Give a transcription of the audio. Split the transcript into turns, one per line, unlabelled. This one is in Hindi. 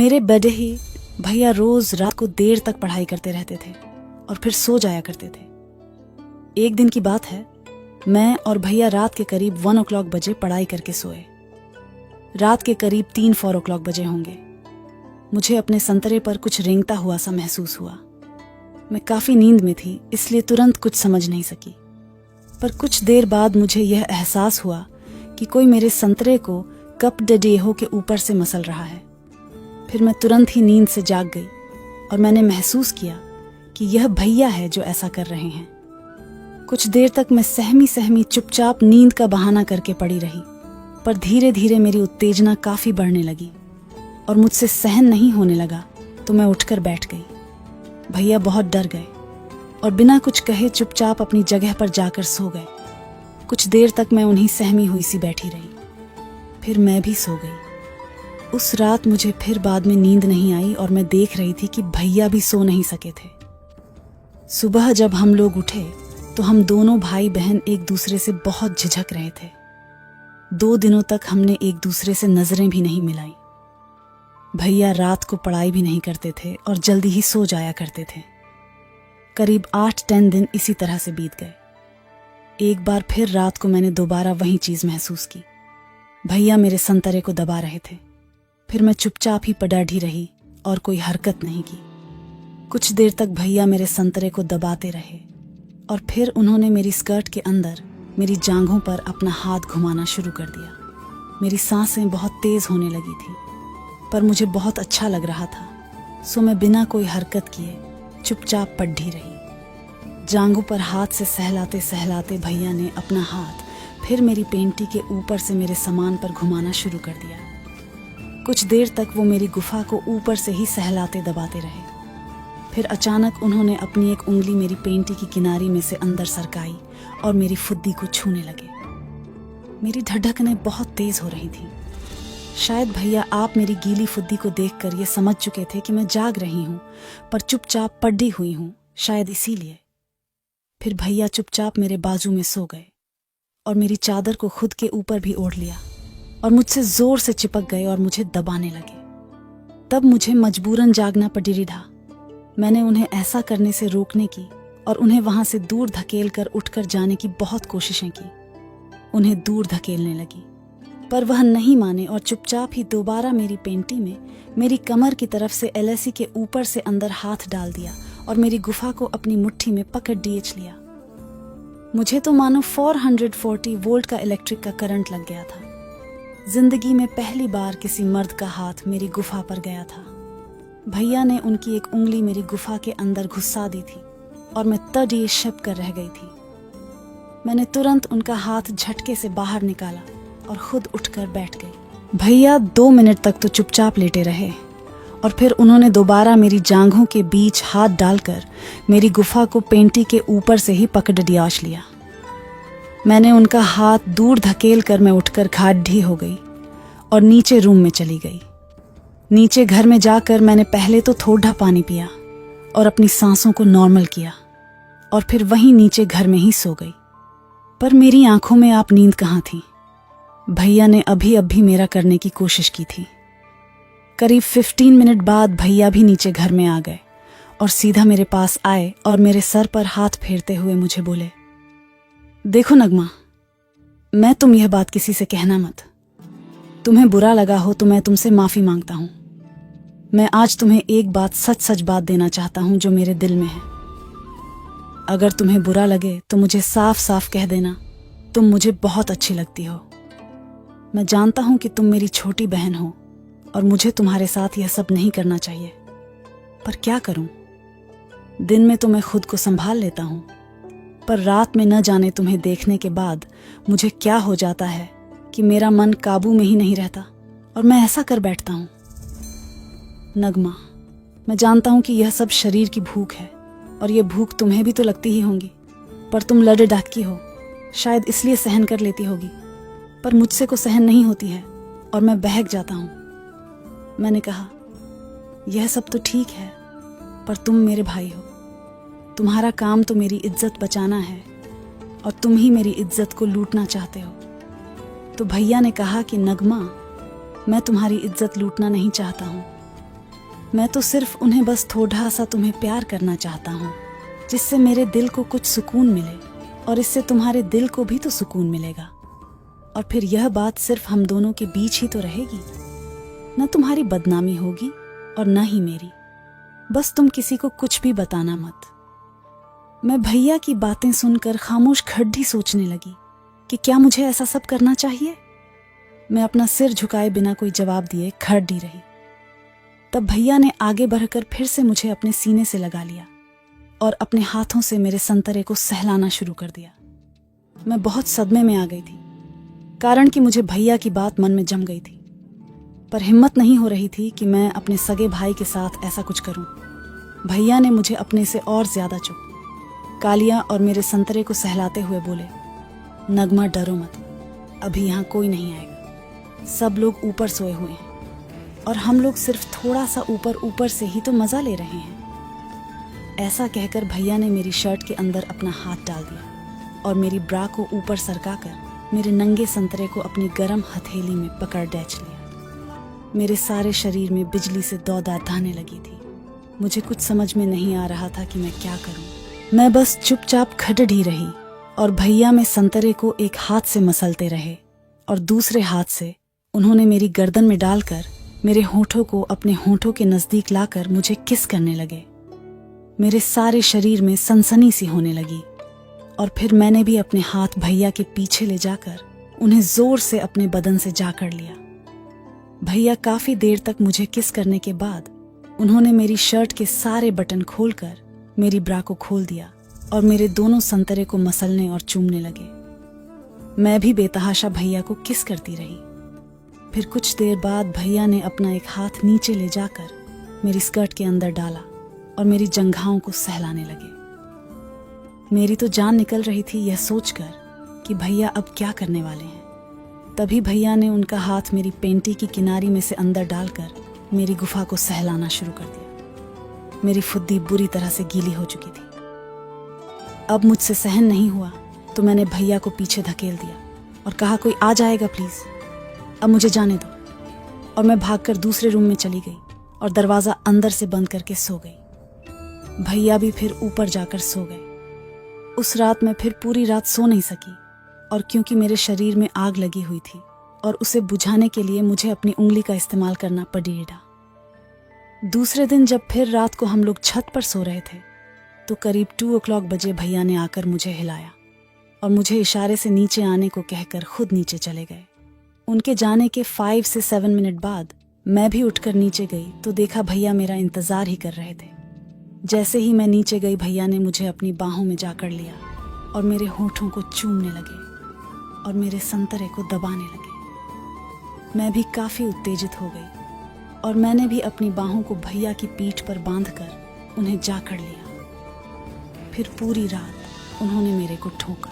मेरे बड़े ही भैया रोज रात को देर तक पढ़ाई करते रहते थे और फिर सो जाया करते थे। एक दिन की बात है, मैं और भैया रात के करीब 1 o'clock बजे पढ़ाई करके सोए। रात के करीब 3-4 o'clock बजे होंगे। मुझे अपने संतरे पर कुछ रेंगता हुआ सा महसूस हुआ। मैं काफी नींद में थी, इसलिए तुरंत कुछ समझ नहीं सकी। पर कुछ देर बाद मुझे यह एहसास हुआ कि कोई मेरे संतरे को कप डेहो के ऊपर से मसल रहा है। फिर मैं तुरंत ही नींद से जाग गई और मैंने महसूस किया कि यह भैया है जो ऐसा कर रहे हैं। कुछ देर तक मैं सहमी सहमी चुपचाप नींद का बहाना करके पड़ी रही, पर धीरे धीरे मेरी उत्तेजना काफी बढ़ने लगी और मुझसे सहन नहीं होने लगा, तो मैं उठकर बैठ गई। भैया बहुत डर गए और बिना कुछ कहे चुपचाप अपनी जगह पर जाकर सो गए। कुछ देर तक मैं उन्हीं सहमी हुई सी बैठी रही, फिर मैं भी सो गई। उस रात मुझे फिर बाद में नींद नहीं आई और मैं देख रही थी कि भैया भी सो नहीं सके थे। सुबह जब हम लोग उठे तो हम दोनों भाई बहन एक दूसरे से बहुत झिझक रहे थे। 2 दिनों तक हमने एक दूसरे से नजरें भी नहीं मिलाई। भैया रात को पढ़ाई भी नहीं करते थे और जल्दी ही सो जाया करते थे। करीब 8-10 दिन इसी तरह से बीत गए। एक बार फिर रात को मैंने दोबारा वही चीज महसूस की। भैया मेरे संतरे को दबा रहे थे। फिर मैं चुपचाप ही पडाढ़ी रही और कोई हरकत नहीं की। कुछ देर तक भैया मेरे संतरे को दबाते रहे और फिर उन्होंने मेरी स्कर्ट के अंदर मेरी जांघों पर अपना हाथ घुमाना शुरू कर दिया। मेरी सांसें बहुत तेज होने लगी थी, पर मुझे बहुत अच्छा लग रहा था, सो मैं बिना कोई हरकत किए चुपचाप पड्ढी रही। जांघों पर हाथ से सहलाते सहलाते भैया ने अपना हाथ फिर मेरी पेंटी के ऊपर से मेरे सामान पर घुमाना शुरू कर दिया। कुछ देर तक वो मेरी गुफा को ऊपर से ही सहलाते दबाते रहे। फिर अचानक उन्होंने अपनी एक उंगली मेरी पेंटी की किनारी में से अंदर सरकाई और मेरी फुद्दी को छूने लगे। मेरी धड़कनें बहुत तेज हो रही थी। शायद भैया आप मेरी गीली फुद्दी को देखकर ये समझ चुके थे कि मैं जाग रही हूँ, पर चुपचाप पड्डी हुई हूँ, शायद इसीलिए। फिर भैया चुपचाप मेरे बाजू में सो गए और मेरी चादर को खुद के ऊपर भी ओढ़ लिया और मुझसे जोर से चिपक गए और मुझे दबाने लगे। तब मुझे मजबूरन जागना पड़ा। मैंने उन्हें ऐसा करने से रोकने की और उन्हें वहां से दूर धकेल कर उठकर जाने की बहुत कोशिशें की। उन्हें दूर धकेलने लगी, पर वह नहीं माने और चुपचाप ही दोबारा मेरी पेंटी में मेरी कमर की तरफ से एलएसी के ऊपर से अंदर हाथ डाल दिया और मेरी गुफा को अपनी मुट्ठी में पकड़ डीएच लिया। मुझे तो मानो 440 वोल्ट का इलेक्ट्रिक का करंट लग गया था। जिंदगी में पहली बार किसी मर्द का हाथ मेरी गुफा पर गया था। भैया ने उनकी एक उंगली मेरी गुफा के अंदर घुसा दी थी और मैं तड़ी शब कर रह गई थी। मैंने तुरंत उनका हाथ झटके से बाहर निकाला और खुद उठकर बैठ गई। भैया 2 मिनट तक तो चुपचाप लेटे रहे और फिर उन्होंने दोबारा मेरी जांघों के बीच हाथ डालकर मेरी गुफा को पेंटी के ऊपर से ही पकड़ डियाश लिया। मैंने उनका हाथ दूर धकेल कर मैं उठकर खाड्ढी हो गई और नीचे रूम में चली गई। नीचे घर में जाकर मैंने पहले तो थोड़ा पानी पिया और अपनी सांसों को नॉर्मल किया और फिर वहीं नीचे घर में ही सो गई। पर मेरी आंखों में आप नींद कहाँ थी। भैया ने अभी मेरा करने की कोशिश की थी। करीब 15 मिनट बाद भैया भी नीचे घर में आ गए और सीधा मेरे पास आए और मेरे सर पर हाथ फेरते हुए मुझे बोले, देखो नगमा, मैं तुम यह बात किसी से कहना मत। तुम्हें बुरा लगा हो तो मैं तुमसे माफी मांगता हूं। मैं आज तुम्हें एक बात सच बात देना चाहता हूं जो मेरे दिल में है। अगर तुम्हें बुरा लगे तो मुझे साफ साफ कह देना, तुम मुझे बहुत अच्छी लगती हो। मैं जानता हूं कि तुम मेरी छोटी बहन हो और मुझे तुम्हारे साथ यह सब नहीं करना चाहिए, पर क्या करूं। दिन में तो मैं खुद को संभाल लेता हूं, पर रात में न जाने तुम्हें देखने के बाद मुझे क्या हो जाता है कि मेरा मन काबू में ही नहीं रहता और मैं ऐसा कर बैठता हूं। नगमा, मैं जानता हूं कि यह सब शरीर की भूख है और यह भूख तुम्हें भी तो लगती ही होगी, पर तुम लड़े डाकी हो, शायद इसलिए सहन कर लेती होगी, पर मुझसे को सहन नहीं होती है और मैं बहक जाता हूं। मैंने कहा, यह सब तो ठीक है, पर तुम मेरे भाई हो। तुम्हारा काम तो मेरी इज्जत बचाना है और तुम ही मेरी इज्जत को लूटना चाहते हो। तो भैया ने कहा कि नगमा, मैं तुम्हारी इज्जत लूटना नहीं चाहता हूँ, मैं तो सिर्फ उन्हें बस थोड़ा सा तुम्हें प्यार करना चाहता हूँ, जिससे मेरे दिल को कुछ सुकून मिले और इससे तुम्हारे दिल को भी तो सुकून मिलेगा। और फिर यह बात सिर्फ हम दोनों के बीच ही तो रहेगी, न तुम्हारी बदनामी होगी और न ही मेरी। बस तुम किसी को कुछ भी बताना मत। मैं भैया की बातें सुनकर खामोश खड्डी सोचने लगी कि क्या मुझे ऐसा सब करना चाहिए। मैं अपना सिर झुकाए बिना कोई जवाब दिए खड़ी रही। तब भैया ने आगे बढ़कर फिर से मुझे अपने सीने से लगा लिया और अपने हाथों से मेरे संतरे को सहलाना शुरू कर दिया। मैं बहुत सदमे में आ गई थी, कारण कि मुझे भैया की बात मन में जम गई थी, पर हिम्मत नहीं हो रही थी कि मैं अपने सगे भाई के साथ ऐसा कुछ करूं। भैया ने मुझे अपने से और ज्यादा चुप कालिया और मेरे संतरे को सहलाते हुए बोले, नगमा डरो मत, अभी यहाँ कोई नहीं आएगा। सब लोग ऊपर सोए हुए हैं और हम लोग सिर्फ थोड़ा सा ऊपर ऊपर से ही तो मजा ले रहे हैं। ऐसा कहकर भैया ने मेरी शर्ट के अंदर अपना हाथ डाल दिया और मेरी ब्रा को ऊपर सरकाकर मेरे नंगे संतरे को अपनी गर्म हथेली में पकड़ डैच लिया। मेरे सारे शरीर में बिजली से दौड़ धाने लगी थी। मुझे कुछ समझ में नहीं आ रहा था कि मैं क्या करूं। मैं बस चुपचाप खड़ी रही और भैया में संतरे को एक हाथ से मसलते रहे और दूसरे हाथ से उन्होंने मेरी गर्दन में डालकर मेरे होठों को अपने होठों के नजदीक लाकर मुझे किस करने लगे। मेरे सारे शरीर में सनसनी सी होने लगी और फिर मैंने भी अपने हाथ भैया के पीछे ले जाकर उन्हें जोर से अपने बदन से जाकड़ लिया। भैया काफी देर तक मुझे किस करने के बाद उन्होंने मेरी शर्ट के सारे बटन खोलकर मेरी ब्रा को खोल दिया और मेरे दोनों संतरे को मसलने और चूमने लगे। मैं भी बेतहाशा भैया को किस करती रही। फिर कुछ देर बाद भैया ने अपना एक हाथ नीचे ले जाकर मेरी स्कर्ट के अंदर डाला और मेरी जंघाओं को सहलाने लगे। मेरी तो जान निकल रही थी यह सोचकर कि भैया अब क्या करने वाले हैं। तभी भैया ने उनका हाथ मेरी पेंटी की किनारी में से अंदर डालकर मेरी गुफा को सहलाना शुरू कर दिया। मेरी फुद्दी बुरी तरह से गीली हो चुकी थी। अब मुझसे सहन नहीं हुआ तो मैंने भैया को पीछे धकेल दिया और कहा, कोई आ जाएगा प्लीज, अब मुझे जाने दो। और मैं भागकर दूसरे रूम में चली गई और दरवाजा अंदर से बंद करके सो गई। भैया भी फिर ऊपर जाकर सो गए। उस रात मैं फिर पूरी रात सो नहीं सकी और क्योंकि मेरे शरीर में आग लगी हुई थी और उसे बुझाने के लिए मुझे अपनी उंगली का इस्तेमाल करना पड़ेगा। दूसरे दिन जब फिर रात को हम लोग छत पर सो रहे थे तो करीब 2 o'clock बजे भैया ने आकर मुझे हिलाया और मुझे इशारे से नीचे आने को कहकर खुद नीचे चले गए। उनके जाने के 5 से 7 मिनट बाद मैं भी उठकर नीचे गई तो देखा भैया मेरा इंतजार ही कर रहे थे। जैसे ही मैं नीचे गई भैया ने मुझे अपनी बाहों में जाकर लिया और मेरे होठों को चूमने लगे और मेरे संतरे को दबाने लगे। मैं भी काफी उत्तेजित हो गई और मैंने भी अपनी बाहों को भैया की पीठ पर बांधकर उन्हें जाकड़ लिया। फिर पूरी रात उन्होंने मेरे को ठोका।